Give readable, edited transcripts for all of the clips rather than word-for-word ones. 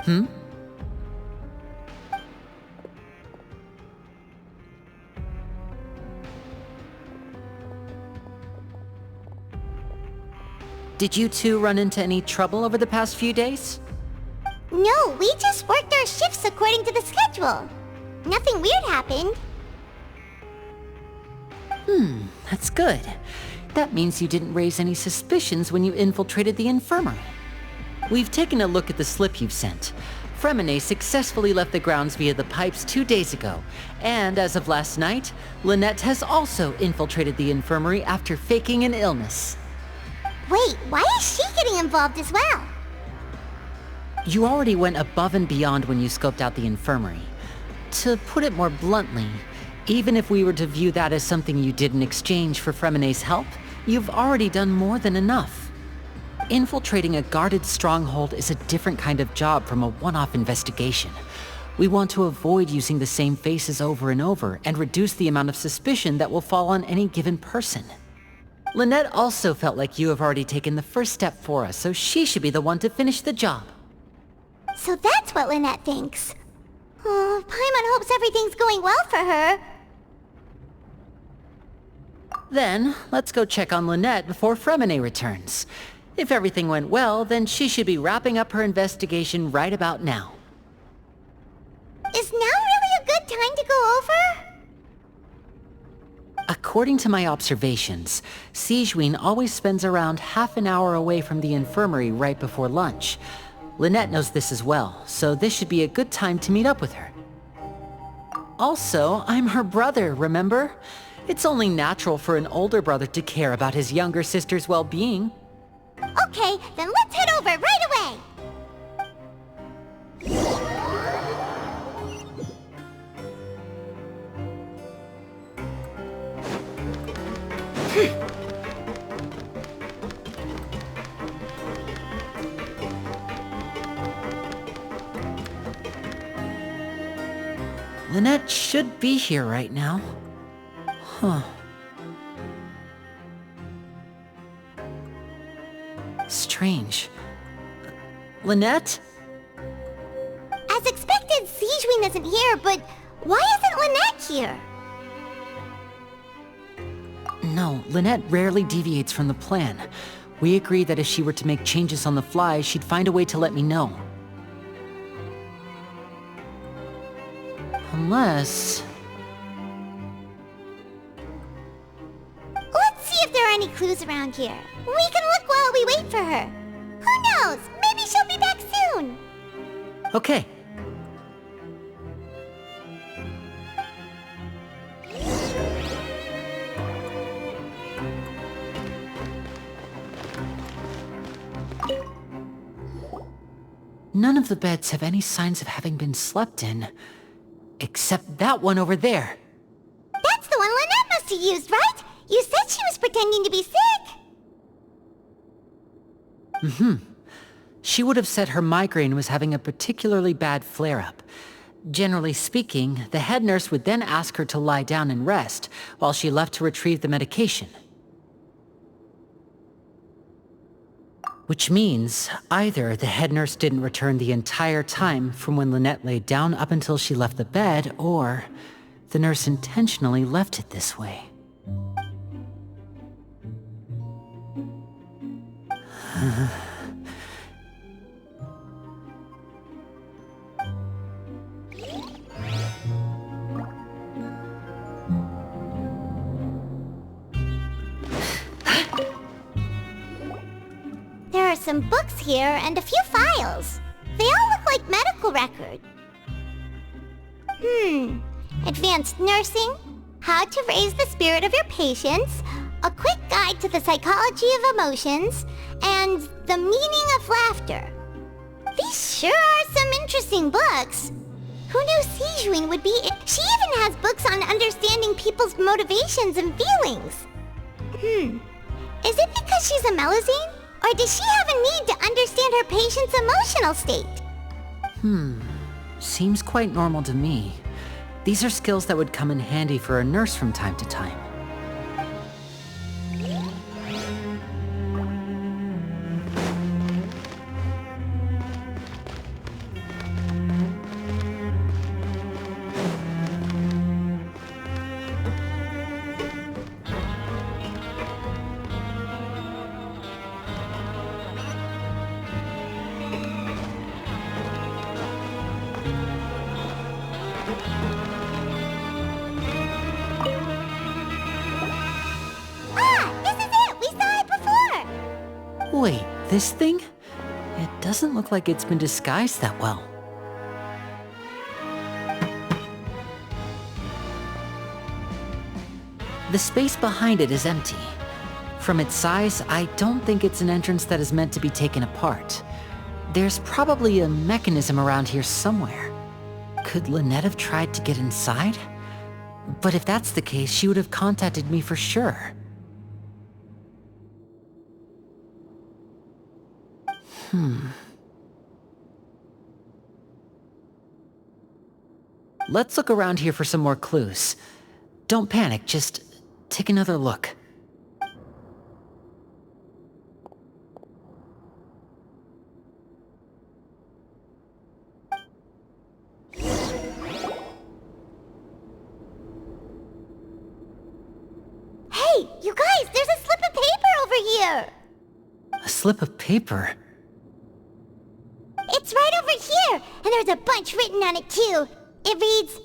Hmm? Did you two run into any trouble over the past few days? No, we just worked our shifts according to the schedule. Nothing weird happened. That's good. That means you didn't raise any suspicions when you infiltrated the infirmary. We've taken a look at the slip you've sent. Fremine successfully left the grounds via the pipes 2 days ago, and as of last night, Lynette has also infiltrated the infirmary after faking an illness. Wait, why is she getting involved as well? You already went above and beyond when you scoped out the infirmary. To put it more bluntly, even if we were to view that as something you did in exchange for Fremine's help, you've already done more than enough. Infiltrating a guarded stronghold is a different kind of job from a one-off investigation. We want to avoid using the same faces over and over and reduce the amount of suspicion that will fall on any given person. Lynette also felt like you have already taken the first step for us, so she should be the one to finish the job. So that's what Lynette thinks. Oh, Paimon hopes everything's going well for her. Then, let's go check on Lynette before Fremine returns. If everything went well, then she should be wrapping up her investigation right about now. Is now really a good time to go over? According to my observations, Sigewinne always spends around half an hour away from the infirmary right before lunch. Lynette knows this as well, so this should be a good time to meet up with her. Also, I'm her brother, remember? It's only natural for an older brother to care about his younger sister's well-being. Okay, then let's head over right away. Lynette should be here right now. Huh. Strange. Lynette? As expected, Sigewinne isn't here, but why isn't Lynette here? No, Lynette rarely deviates from the plan. We agreed that if she were to make changes on the fly, she'd find a way to let me know. Unless... Let's see if there are any clues around here. We can look while we wait for her. Who knows? Maybe she'll be back soon. Okay. None of the beds have any signs of having been slept in. Except that one over there. That's the one Lynette must have used, right? You said she was pretending to be sick. She would have said her migraine was having a particularly bad flare-up. Generally speaking, the head nurse would then ask her to lie down and rest, while she left to retrieve the medication. Which means, either the head nurse didn't return the entire time from when Lynette laid down up until she left the bed, or the nurse intentionally left it this way. There are some books here and a few files. They all look like medical records. Advanced nursing, how to raise the spirit of your patients, a quick guide to the psychology of emotions, and the meaning of laughter. These sure are some interesting books. Who knew Sigewinne would be... She even has books on understanding people's motivations and feelings. Is it because she's a Melusine? Or does she have a need to understand her patient's emotional state? Seems quite normal to me. These are skills that would come in handy for a nurse from time to time. Wait, this thing? It doesn't look like it's been disguised that well. The space behind it is empty. From its size, I don't think it's an entrance that is meant to be taken apart. There's probably a mechanism around here somewhere. Could Lynette have tried to get inside? But if that's the case, she would have contacted me for sure. Let's look around here for some more clues. Don't panic, just take another look. Hey, you guys, there's a slip of paper over here! A slip of paper? It's right over here, and there's a bunch written on it too. It reads,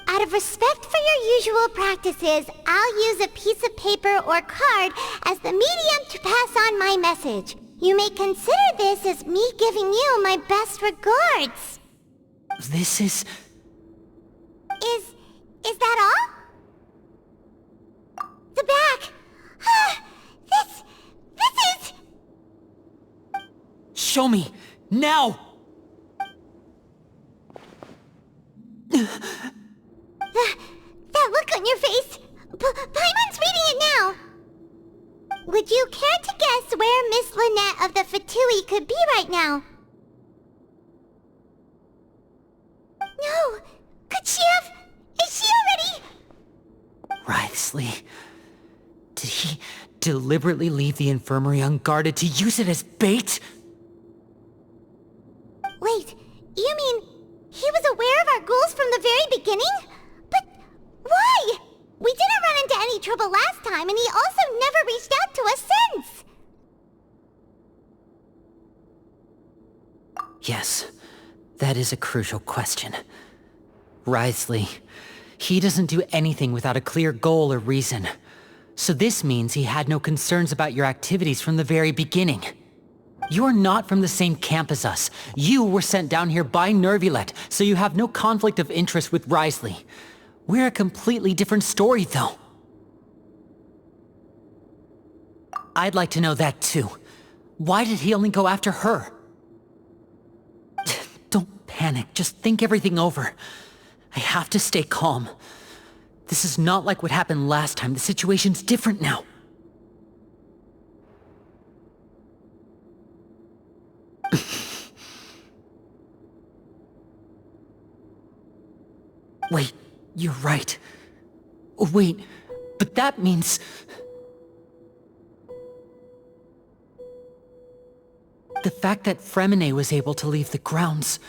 "Out of respect for your usual practices, I'll use a piece of paper or card as the medium to pass on my message. You may consider this as me giving you my best regards." This is... Is that all? The back. This is... Show me! Now! That look on your face. Paimon's reading it now. Would you care to guess where Miss Lynette of the Fatui could be right now? No. Could she have... Is she already... Wriothesley. Did he deliberately leave the infirmary unguarded to use it as bait? Wait, you mean he was aware of our goals from the very beginning? But why? We didn't run into any trouble last time, and he also never reached out to us since. Yes, that is a crucial question. Wriothesley, he doesn't do anything without a clear goal or reason. So this means he had no concerns about your activities from the very beginning. You're not from the same camp as us. You were sent down here by Nervulet, so you have no conflict of interest with Wriothesley. We're a completely different story, though. I'd like to know that, too. Why did he only go after her? Don't panic, just think everything over. I have to stay calm. This is not like what happened last time. The situation's different now. Wait, you're right. Wait, but that means... The fact that Fremine was able to leave the grounds...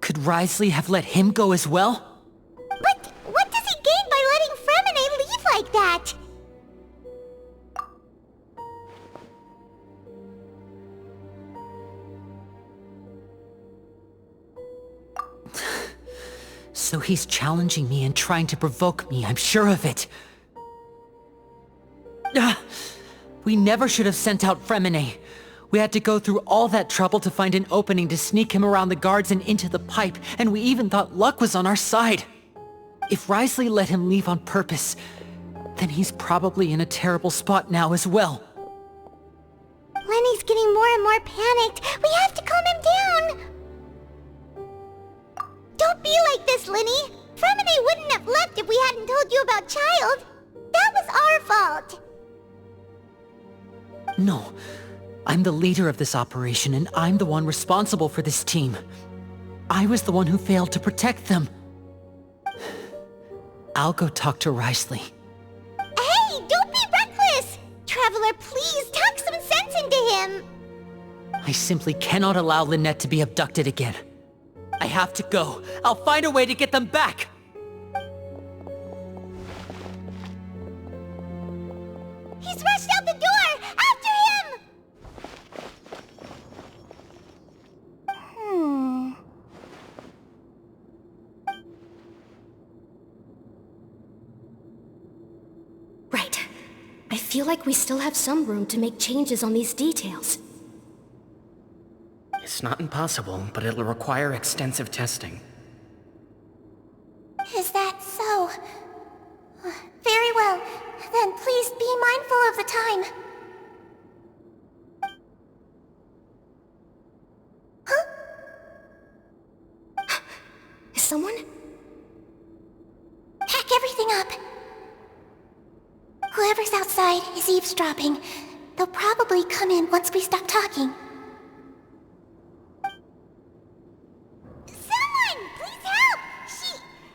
Could Wriothesley have let him go as well? But what does he gain by letting Fremine leave like that? So he's challenging me and trying to provoke me, I'm sure of it. We never should have sent out Fremine. We had to go through all that trouble to find an opening to sneak him around the guards and into the pipe, and we even thought luck was on our side. If Wriothesley let him leave on purpose, then he's probably in a terrible spot now as well. Lenny's getting more and more panicked. We have to calm him down. Don't be like this, Lenny. Fremine wouldn't have left if we hadn't told you about Child. That was our fault. No. I'm the leader of this operation, and I'm the one responsible for this team. I was the one who failed to protect them. I'll go talk to Wriothesley. Hey, don't be reckless! Traveler, please talk some sense into him! I simply cannot allow Lynette to be abducted again. I have to go. I'll find a way to get them back! He's rushed out the door! After him! Right. I feel like we still have some room to make changes on these details. It's not impossible, but it'll require extensive testing. Is that so? Very well. Then please be mindful of the time. Huh? Is someone? Pack everything up. Whoever's outside is eavesdropping. They'll probably come in once we stop talking. Someone! Please help!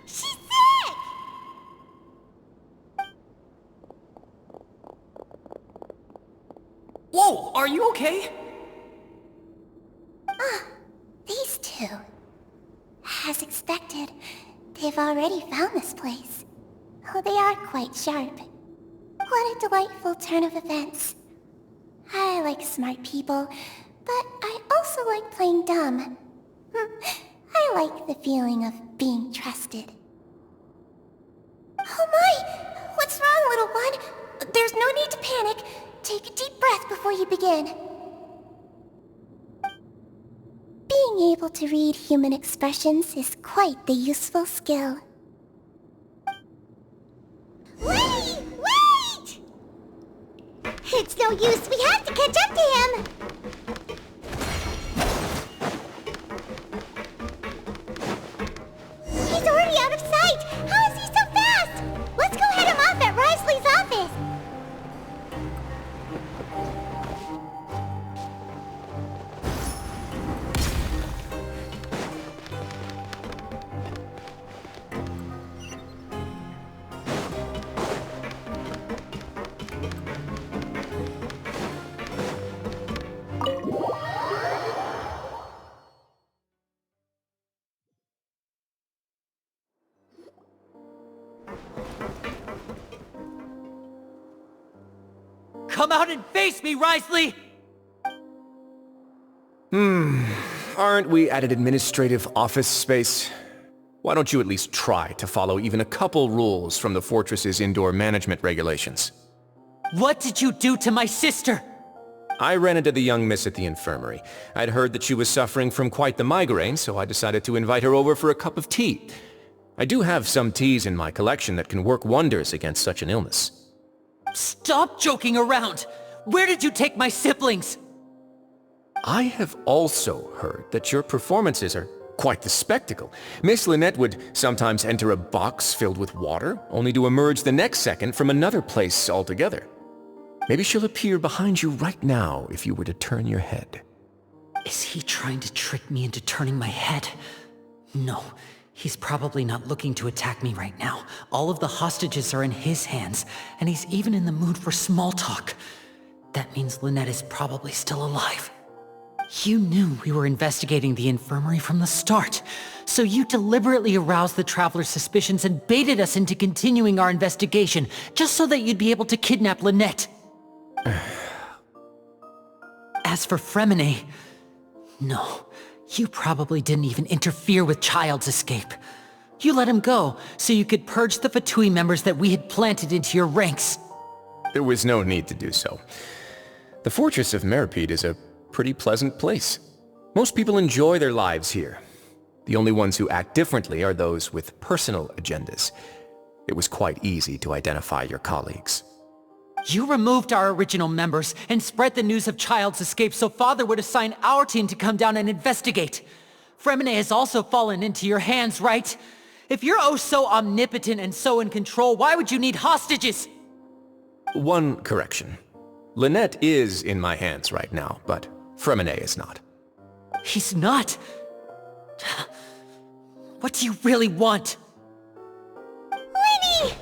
She's sick! Whoa, are you okay? These two. As expected, they've already found this place. Oh, they are quite sharp. What a delightful turn of events. I like smart people, but I also like playing dumb. I like the feeling of being trusted. Oh my! What's wrong, little one? There's no need to panic. Take a deep breath before you begin. Being able to read human expressions is quite the useful skill. Wait! Wait! It's no use. We have to catch up to him. He's already out of sight. How is he so fast? Let's go head him off at Risley's office. Come out and face me, Risley! Aren't we at an administrative office space? Why don't you at least try to follow even a couple rules from the fortress's indoor management regulations? What did you do to my sister? I ran into the young miss at the infirmary. I'd heard that she was suffering from quite the migraine, so I decided to invite her over for a cup of tea. I do have some teas in my collection that can work wonders against such an illness. Stop joking around! Where did you take my siblings? I have also heard that your performances are quite the spectacle. Miss Lynette would sometimes enter a box filled with water, only to emerge the next second from another place altogether. Maybe she'll appear behind you right now if you were to turn your head. Is he trying to trick me into turning my head? No, he's probably not looking to attack me right now. All of the hostages are in his hands, and he's even in the mood for small talk. That means Lynette is probably still alive. You knew we were investigating the infirmary from the start, so you deliberately aroused the Traveler's suspicions and baited us into continuing our investigation, just so that you'd be able to kidnap Lynette. As for Fremine, no, you probably didn't even interfere with Child's escape. You let him go, so you could purge the Fatui members that we had planted into your ranks. There was no need to do so. The Fortress of Meripede is a pretty pleasant place. Most people enjoy their lives here. The only ones who act differently are those with personal agendas. It was quite easy to identify your colleagues. You removed our original members and spread the news of Child's escape so Father would assign our team to come down and investigate. Fremine has also fallen into your hands, right? If you're oh so omnipotent and so in control, why would you need hostages? One correction. Lynette is in my hands right now, but Fremine is not. He's not. What do you really want? Winnie!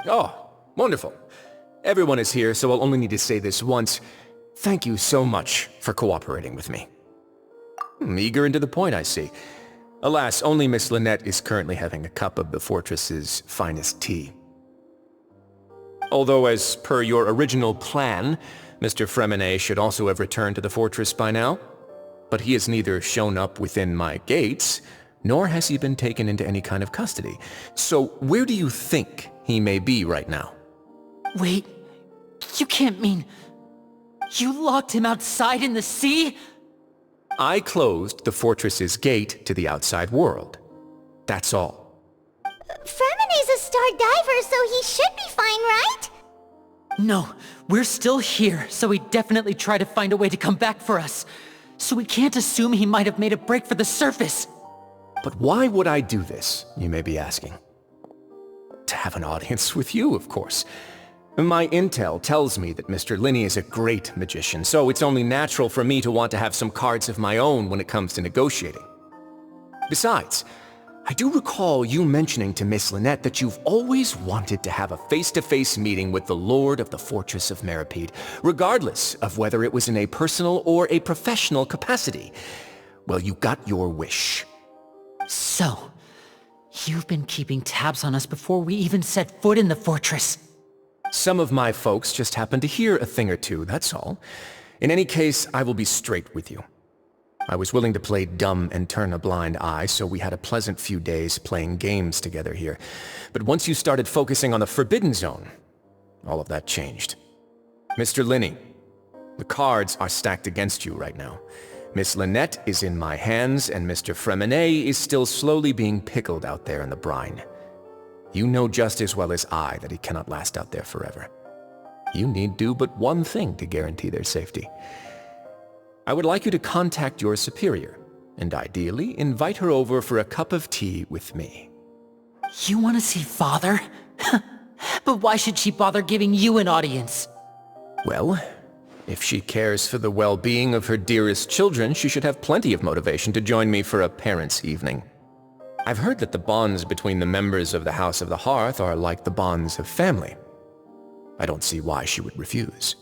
Oh, wonderful. Everyone is here, so I'll only need to say this once. Thank you so much for cooperating with me. Eager and to the point, I see. Alas, only Miss Lynette is currently having a cup of the fortress's finest tea. Although, as per your original plan, Mr. Fremine should also have returned to the fortress by now. But he has neither shown up within my gates, nor has he been taken into any kind of custody. So where do you think he may be right now? Wait, you can't mean... You locked him outside in the sea? I closed the fortress's gate to the outside world. That's all. Fremene's a star diver, so he should be fine, right? No, we're still here, so he'd definitely try to find a way to come back for us. So we can't assume he might have made a break for the surface. But why would I do this, you may be asking? To have an audience with you, of course. My intel tells me that Mr. Linney is a great magician, so it's only natural for me to want to have some cards of my own when it comes to negotiating. Besides, I do recall you mentioning to Miss Lynette that you've always wanted to have a face-to-face meeting with the Lord of the Fortress of Meripede, regardless of whether it was in a personal or a professional capacity. Well, you got your wish. So, you've been keeping tabs on us before we even set foot in the fortress. Some of my folks just happened to hear a thing or two, that's all. In any case, I will be straight with you. I was willing to play dumb and turn a blind eye, so we had a pleasant few days playing games together here. But once you started focusing on the Forbidden Zone, all of that changed. Mr. Linney, the cards are stacked against you right now. Miss Lynette is in my hands, and Mr. Fremene is still slowly being pickled out there in the brine. You know just as well as I that he cannot last out there forever. You need do but one thing to guarantee their safety. I would like you to contact your superior, and ideally invite her over for a cup of tea with me. You want to see Father? But why should she bother giving you an audience? Well, if she cares for the well-being of her dearest children, she should have plenty of motivation to join me for a parents' evening. I've heard that the bonds between the members of the House of the Hearth are like the bonds of family. I don't see why she would refuse.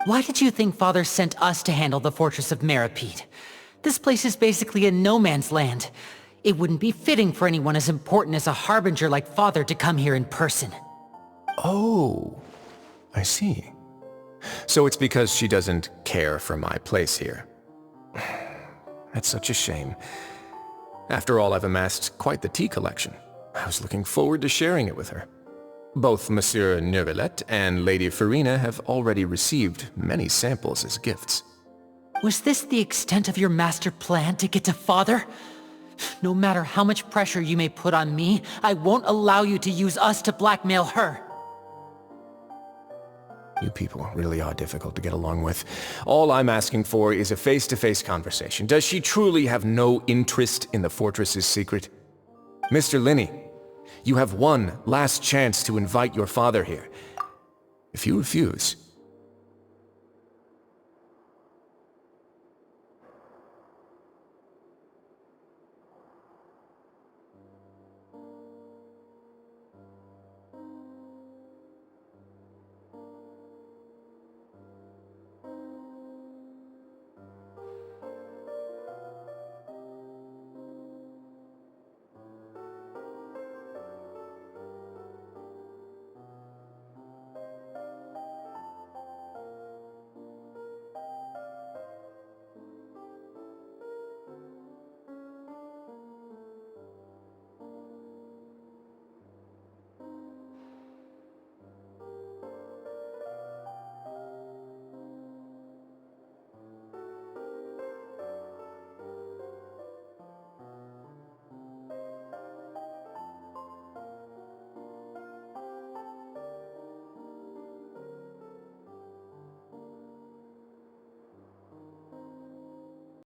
Why did you think Father sent us to handle the Fortress of Meripede? This place is basically a no-man's land. It wouldn't be fitting for anyone as important as a harbinger like Father to come here in person. Oh, I see. So it's because she doesn't care for my place here. That's such a shame. After all, I've amassed quite the tea collection. I was looking forward to sharing it with her. Both Monsieur Neuvillette and Lady Farina have already received many samples as gifts. Was this the extent of your master plan to get to Father? No matter how much pressure you may put on me, I won't allow you to use us to blackmail her. You people really are difficult to get along with. All I'm asking for is a face-to-face conversation. Does she truly have no interest in the fortress's secret? Mr. Linney, you have one last chance to invite your father here. If you refuse,